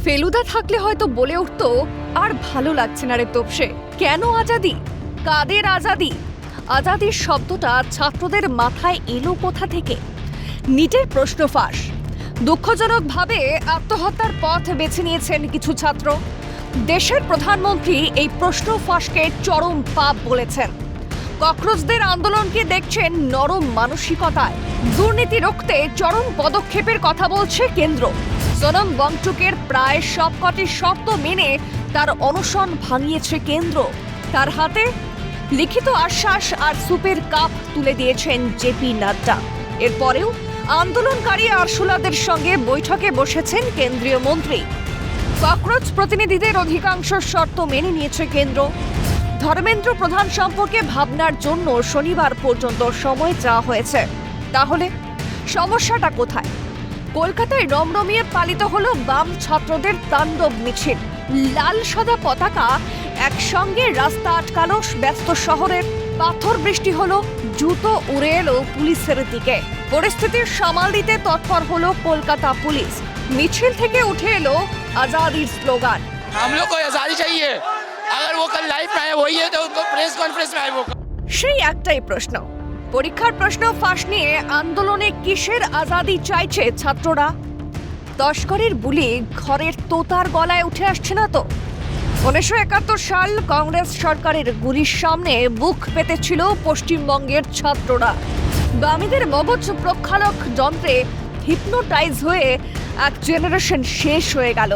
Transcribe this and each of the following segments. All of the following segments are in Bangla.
ফেলুদা থাকলে হয়তো বলে উঠতো, আর ভালো লাগছে না রে তোপসে, কেন আজাদি, কাদের আজাদি? আজাদির শব্দটা ছাত্রদের মাথায় এলো কোথা থেকে? নিটের প্রশ্ন ফাঁস। দুঃখজনকভাবে আত্মহত্যার পথ বেছে নিয়েছেন কিছু ছাত্র। দেশের প্রধানমন্ত্রী এই প্রশ্ন ফাঁসকে চরম পাপ বলেছেন। ককরোচদের আন্দোলনকে দেখছেন নরম মানসিকতায়। দুর্নীতি রুখতে চরম পদক্ষেপের কথা বলছে কেন্দ্র। সোনম ওয়াংচুকের প্রায় সবকটি শর্ত মেনে তার অনশন ভাঙিয়েছে কেন্দ্র। তার হাতে লিখিত আশ্বাস আর সুপের কাপ তুলে দিয়েছেন জেপি নাড্ডা। এরপরেও আন্দোলনকারী আরশোলাদের সঙ্গে বৈঠকে বসেছেন কেন্দ্রীয় মন্ত্রী। ককরোচ প্রতিনিধিদের অধিকাংশ শর্ত মেনে নিয়েছে কেন্দ্র। ধর্মেন্দ্র প্রধান সম্পর্কে ভাবনার জন্য শনিবার পর্যন্ত সময় চাওয়া হয়েছে। তাহলে সমস্যাটা কোথায়? কলকাতায় রমরমিয়ে পালিত হলো বাম ছাত্রদের তাণ্ডব মিছিল। লাল সাদা পতাকা একসঙ্গে রাস্তা আটকালো ব্যস্ত শহরের। পাথর বৃষ্টি হলো, জুতো উড়ে এলো পুলিশের দিকে। পরিস্থিতির সামাল দিতে তৎপর হলো কলকাতা পুলিশ। মিছিল থেকে উঠে এলো আজাদির স্লোগান। हम लोग को आजादी चाहिए, अगर वो कल लाइव में आए वही है तो उनको प्रेस कॉन्फ्रेंस में आए वो। সেই একটাই প্রশ্ন, পরীক্ষার প্রশ্ন ফাঁস নিয়ে আন্দোলনে কিসের আজাদি চাইছে ছাত্ররা? তস্করের বুলি ঘরের তোতার গলায় উঠে আসছে না তো? 1971 সাল কংগ্রেস সরকারের গুলির সামনে বুক পেতেছিল পশ্চিমবঙ্গের ছাত্ররা। বামীদের মগজ প্রক্ষালক যন্ত্রে হিপনোটাইজ হয়ে এক জেনারেশন শেষ হয়ে গেল।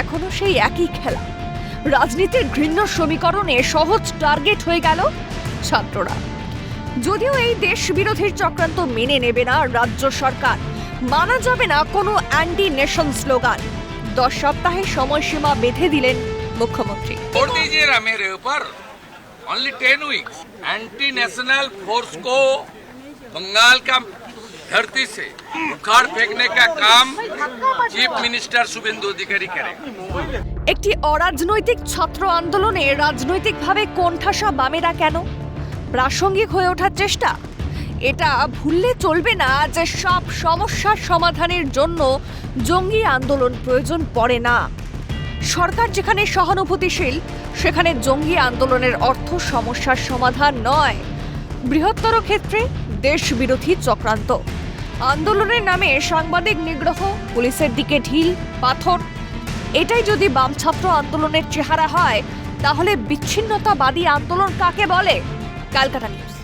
এখনো সেই একই খেলা। রাজনীতির ঘৃণ্য সমীকরণে সহজ টার্গেট হয়ে গেল ছাত্ররা। যদিও এই দেশ বিরোধীর চক্রান্ত মেনে নেবে না রাজ্য সরকার, মানা যাবে না কোনো অ্যান্টি নেশন স্লোগান। 10 সপ্তাহের সময়সীমা বেঁধে দিলেন মুখ্যমন্ত্রী। छोड़ दीजिए ना मेरे ऊपर, only 10 weeks. Anti national force को बंगाल का धरती से उखाड़ फेंकने का काम चीफ मिनिस्टर शुभेंदु अधिकारी करेंगे। একটি অরাজনৈতিক ছাত্র আন্দোলনে রাজনৈতিকভাবে কোণঠাসা বামেরা কেন? প্রাসঙ্গিক হয়ে ওঠার চেষ্টা। এটা ভুললে চলবে না যে সব সমস্যার সমাধানের জন্য জঙ্গি আন্দোলন প্রয়োজন পড়ে না। সরকার যেখানে সহানুভূতিশীল, সেখানে জঙ্গি আন্দোলনের অর্থ সমস্যার সমাধান নয়, বৃহত্তর ক্ষেত্রে দেশ বিরোধী চক্রান্ত। আন্দোলনের নামে সাংবাদিক নিগ্রহ, পুলিশের দিকে ঢিল, পাথর, এটাই যদি বাম ছাত্র আন্দোলনের চেহারা হয়, তাহলে বিচ্ছিন্নতাবাদী আন্দোলন কাকে বলে? ক্যালকাটা নিউজ।